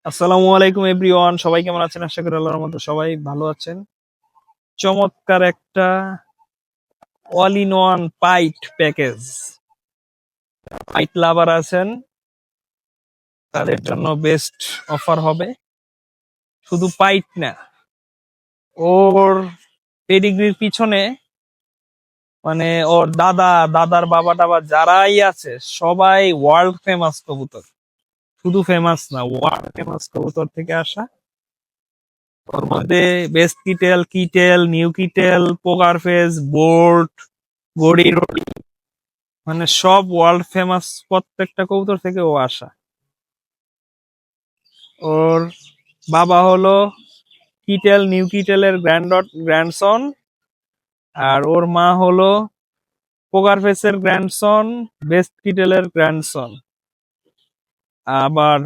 আসসালামু আলাইকুম এভরিওয়ান, সবাই কেমন আছেন? আশা করি আল্লাহর রহমতে সবাই ভালো আছেন। চমৎকার একটা all in one pint package. Pint lover আছেন তাদের জন্য বেস্ট অফার হবে। শুধু পাইট না, ওর পেডিগ্রির পিছনে মানে ওর দাদা, দাদার বাবা টাবা যারাই আছে সবাই ওয়ার্ল্ড ফেমাস কবুতর। শুধু ফেমাস না, ওয়ার্ল্ড ফেমাস কবুতর থেকে আসা। ওর মধ্যে বেস্ট কিটেল, কিটেল, নিউ কিটেল, পোকার ফেস, বোর্ড, গড়ি রড়ি, মানে সব ওয়ার্ল্ড ফেমাস প্রত্যেকটা কবুতর থেকে ও আসা। ওর বাবা হলো কিটেল, নিউ কিটেলের গ্র্যান্ডসন, আর ওর মা হলো পোকার ফেসের গ্র্যান্ডসন, বেস্ট কিটেলের গ্র্যান্ডসন। আবার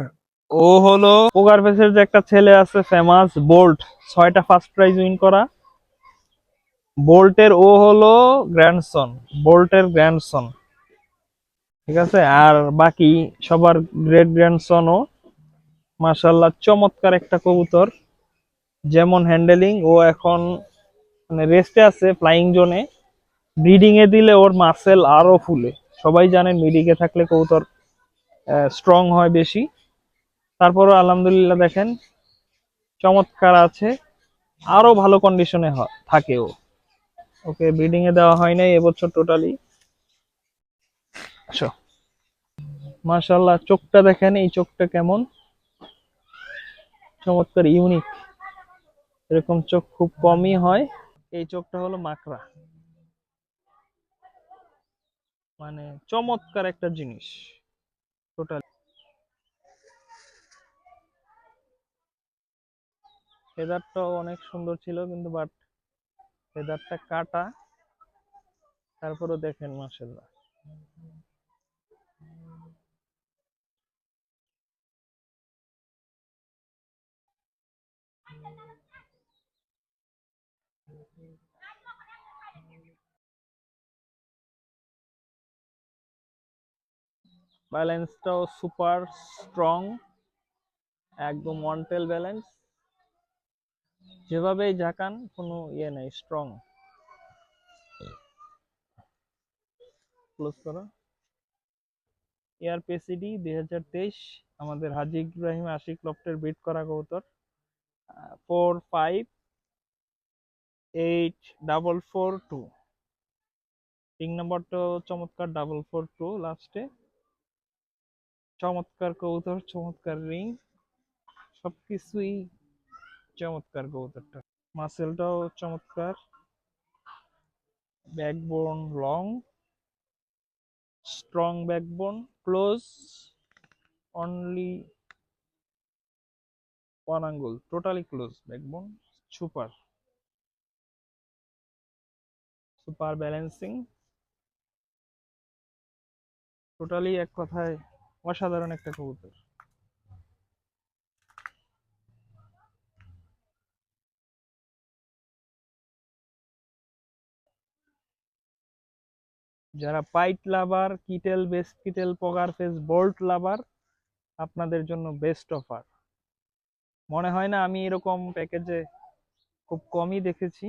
ও হলো পোকার ফেসের যে একটা ছেলে আছে ফেমাস, বোল্ট, 6টা ফার্স্ট প্রাইজ উইন করা, বোল্টের ও হলো গ্র্যান্ডসন, বোল্টের গ্র্যান্ডসন। ঠিক আছে, আর বাকি সবার গ্রেট গ্র্যান্ডসনও। মাশাআল্লাহ চমৎকার একটা কবুতর। যেমন হ্যান্ডেলিং, ও এখন মানে রেস্টে আছে ফ্লাইং জোনে। ব্রিডিং এ দিলে ওর মাসেল আরো ফুলে। সবাই জানেন ব্রিডিং এ থাকলে কবুতর স্ট্রং হয় বেশি। তারপরও আলহামদুলিল্লাহ দেখেন চমৎকার আছে, আরো ভালো কন্ডিশনে থাকে ও। ওকে ব্রিডিং এ দেওয়া হয় নাই এবছর টোটালি। মাশাআল্লাহ চোখটা দেখেন, এই চোখটা কেমন চমৎকার, ইউনিক। এরকম চোখ খুব কমই হয়। এই চোখটা হলো মাকড়া, মানে চমৎকার একটা জিনিস টোটাল। ফেদারটাও অনেক সুন্দর ছিল, কিন্তু বাট ফেদারটা কাটা। তারপরেও দেখেন মাশাআল্লাহ। ব্যালেন্সটাও সুপার স্ট্রং, একদম ওয়ান টেল ব্যালেন্স। যেভাবেই ঝাঁকান কোনো ইয়ে নেই, স্ট্রং। ক্লোজ করো। এয়ার পেসিডি 2023, আমাদের হাজি ইব্রাহিম আশিক লফটের বিট করা কবুতর। 458442, রিং নাম্বারটাও চমৎকার, 442 লাস্টে। চমৎকার কবুতর, চমৎকার রিং, সবকিছুই চমৎকার কবুতরটা। মাসেলটাও চমৎকার, backbone long, strong backbone, close only 1 আঙ্গুল, totally close backbone, super super balancing, totally এক কথায় অসাধারণ একটা কবুতর। যারা পাইট লাভার, কিটেল, বেস্ট কিটেল, পগার ফেস, বোল্ট লাভার, আপনাদের জন্য বেস্ট অফার। মনে হয় না আমি এরকম প্যাকেজে খুব কমই দেখেছি।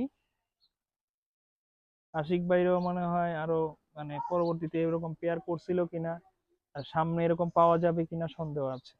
আশিক ভাইরাও মনে হয় আরো মানে পরবর্তীতে এরকম পেয়ার করছিল কিনা, আর সামনে এরকম পাওয়া যাবে কিনা সন্দেহ আছে।